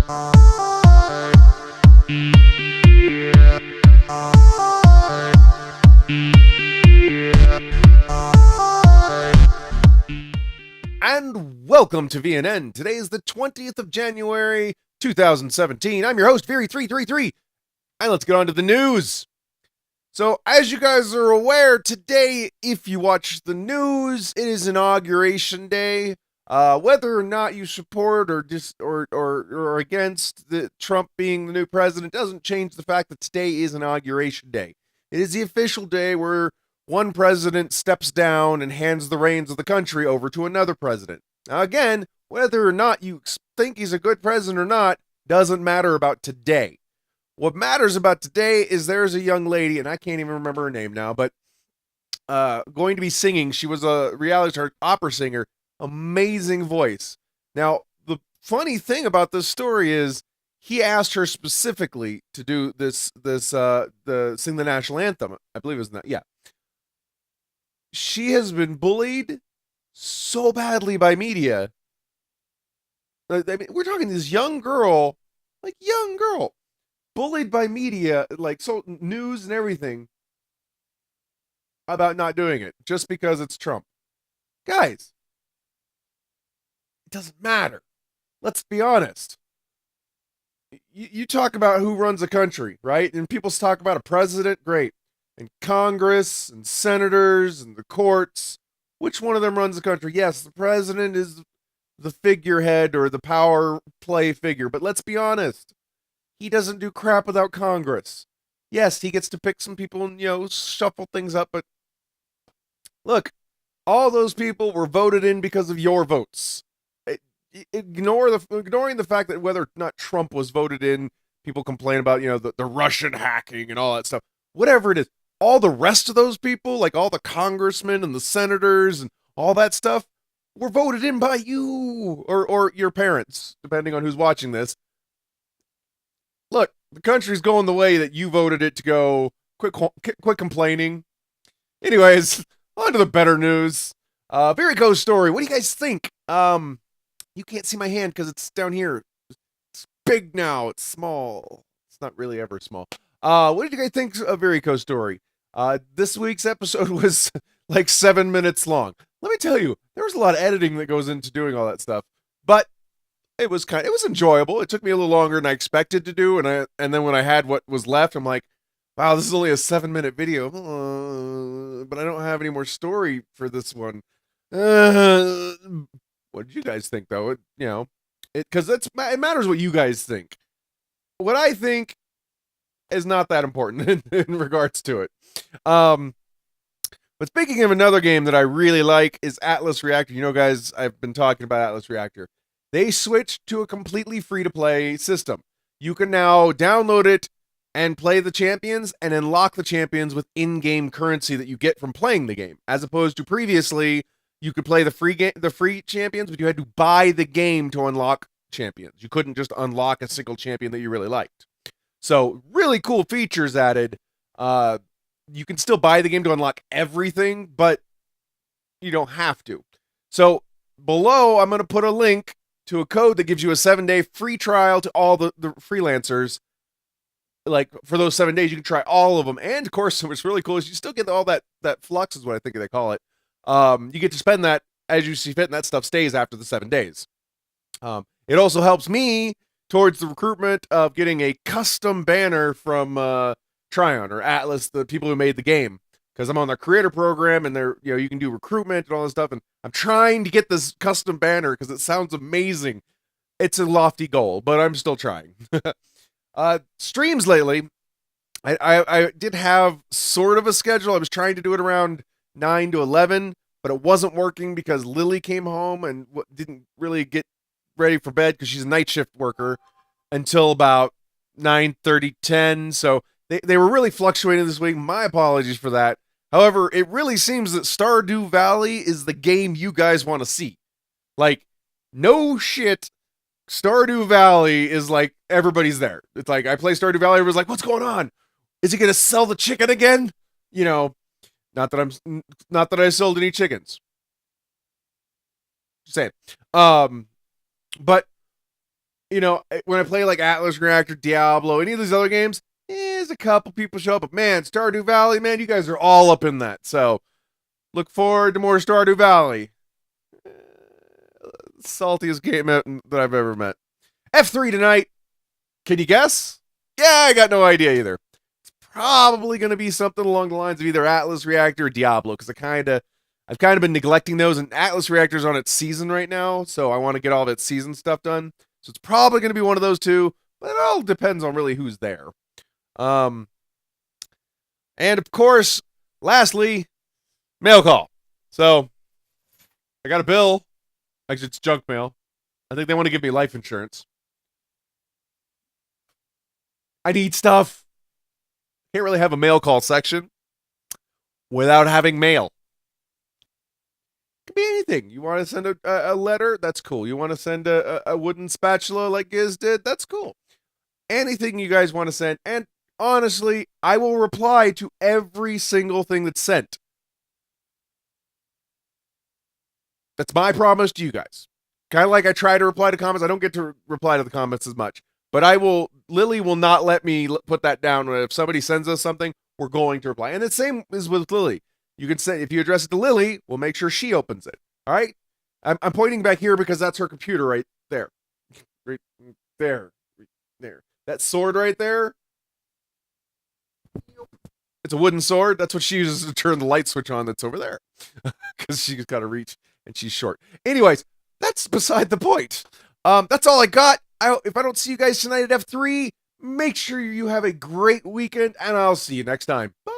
And welcome to VNN. Today is the 20th of January, 2017. I'm your host, Virii333, and let's get on to the news. So, as you guys are aware, today, if you watch the news, it is Inauguration Day. Whether or not you support or against Trump being the new president doesn't change the fact that today is Inauguration Day. It is the official day where one president steps down and hands the reins of the country over to another president. Now, again, whether or not you think he's a good president or not doesn't matter about today. What matters about today is there's a young lady, and I can't even remember her name now, but going to be singing. She was a reality star opera singer. Amazing voice. Now, the funny thing about this story is he asked her specifically to do sing the national anthem. I believe it was that. Yeah. She has been bullied so badly by media. I mean, we're talking this young girl, bullied by media, so news and everything, about not doing it just because it's Trump. Guys, it doesn't matter. Let's be honest. You talk about who runs a country, right? And people talk about a president, great. And Congress and senators and the courts. Which one of them runs the country? Yes, the president is the figurehead or the power play figure. But let's be honest. He doesn't do crap without Congress. Yes, he gets to pick some people and, shuffle things up. But look, all those people were voted in because of your votes. Ignoring the fact that whether or not Trump was voted in, people complain about, the Russian hacking and all that stuff. Whatever it is. All the rest of those people, like all the congressmen and the senators and all that stuff, were voted in by you or your parents, depending on who's watching this. Look, the country's going the way that you voted it to go. Quit complaining. Anyways, on to the better news. Virii story. What do you guys think? You can't see my hand because it's down here. It's big now. It's small. It's not really ever small. What did you guys think of Virii story? This week's episode was like 7 minutes long. Let me tell you, there was a lot of editing that goes into doing all that stuff, but it was enjoyable. It took me a little longer than I expected to do, and then when I had what was left, I'm like, wow, this is only a 7-minute video, but I don't have any more story for this one. What did you guys think, though? Because it matters what you guys think. What I think is not that important in regards to it. But speaking of another game that I really like is Atlas Reactor. Guys, I've been talking about Atlas Reactor. They switched to a completely free-to-play system. You can now download it and play the champions and unlock the champions with in-game currency that you get from playing the game. As opposed to previously, you could play the free champions, but you had to buy the game to unlock champions. You couldn't just unlock a single champion that you really liked. So, really cool features added. You can still buy the game to unlock everything, but you don't have to. So, below, I'm going to put a link to a code that gives you a 7-day free trial to all the freelancers. Like, for those 7 days, you can try all of them. And, of course, what's really cool is you still get all that flux is what I think they call it. You get to spend that as you see fit, and that stuff stays after the 7 days. It also helps me towards the recruitment of getting a custom banner from Tryon or Atlas, the people who made the game, because I'm on their creator program and you can do recruitment and all this stuff, and I'm trying to get this custom banner because it sounds amazing. It's a lofty goal, but I'm still trying. Streams lately, I did have sort of a schedule. I was trying to do it around 9 to 11, but it wasn't working because Lily came home and didn't really get ready for bed because she's a night shift worker until about 9:30, 10. So they were really fluctuating this week. My apologies for that. However, it really seems that Stardew Valley is the game you guys want to see. Like, no shit, Stardew Valley is like everybody's there. It's like I play Stardew Valley, everyone's like, what's going on? Is he gonna sell the chicken again? Not that I sold any chickens. Just saying. But you know, when I play like Atlas Reactor, Diablo, any of these other games, there's a couple people show up, but man, Stardew Valley, man, you guys are all up in that. So look forward to more Stardew Valley. Saltiest game that I've ever met. F3 tonight. Can you guess? Yeah, I got no idea either. It's probably going to be something along the lines of either Atlas Reactor or Diablo, because I've kind of been neglecting those, and Atlas Reactor's on its season right now, so I want to get all of its season stuff done. So it's probably going to be one of those two, but it all depends on really who's there. And of course, lastly, mail call. So I got a bill. Actually, it's junk mail. I think they want to give me life insurance. I need stuff. Can't really have a mail call section without having mail. Could be anything. You want to send a letter? That's cool. You want to send a wooden spatula like Giz did? That's cool. Anything you guys want to send. And honestly, I will reply to every single thing that's sent. That's my promise to you guys. Kind of like I try to reply to comments. I don't get to reply to the comments as much. But Lily will not let me put that down. If somebody sends us something, we're going to reply. And the same is with Lily. You can say, if you address it to Lily, we'll make sure she opens it. All right? I'm pointing back here because that's her computer right there. Right there. Right there. That sword right there. It's a wooden sword. That's what she uses to turn the light switch on that's over there. Because she's got to reach and she's short. Anyways, that's beside the point. That's all I got. If I don't see you guys tonight at F3, make sure you have a great weekend, and I'll see you next time. Bye.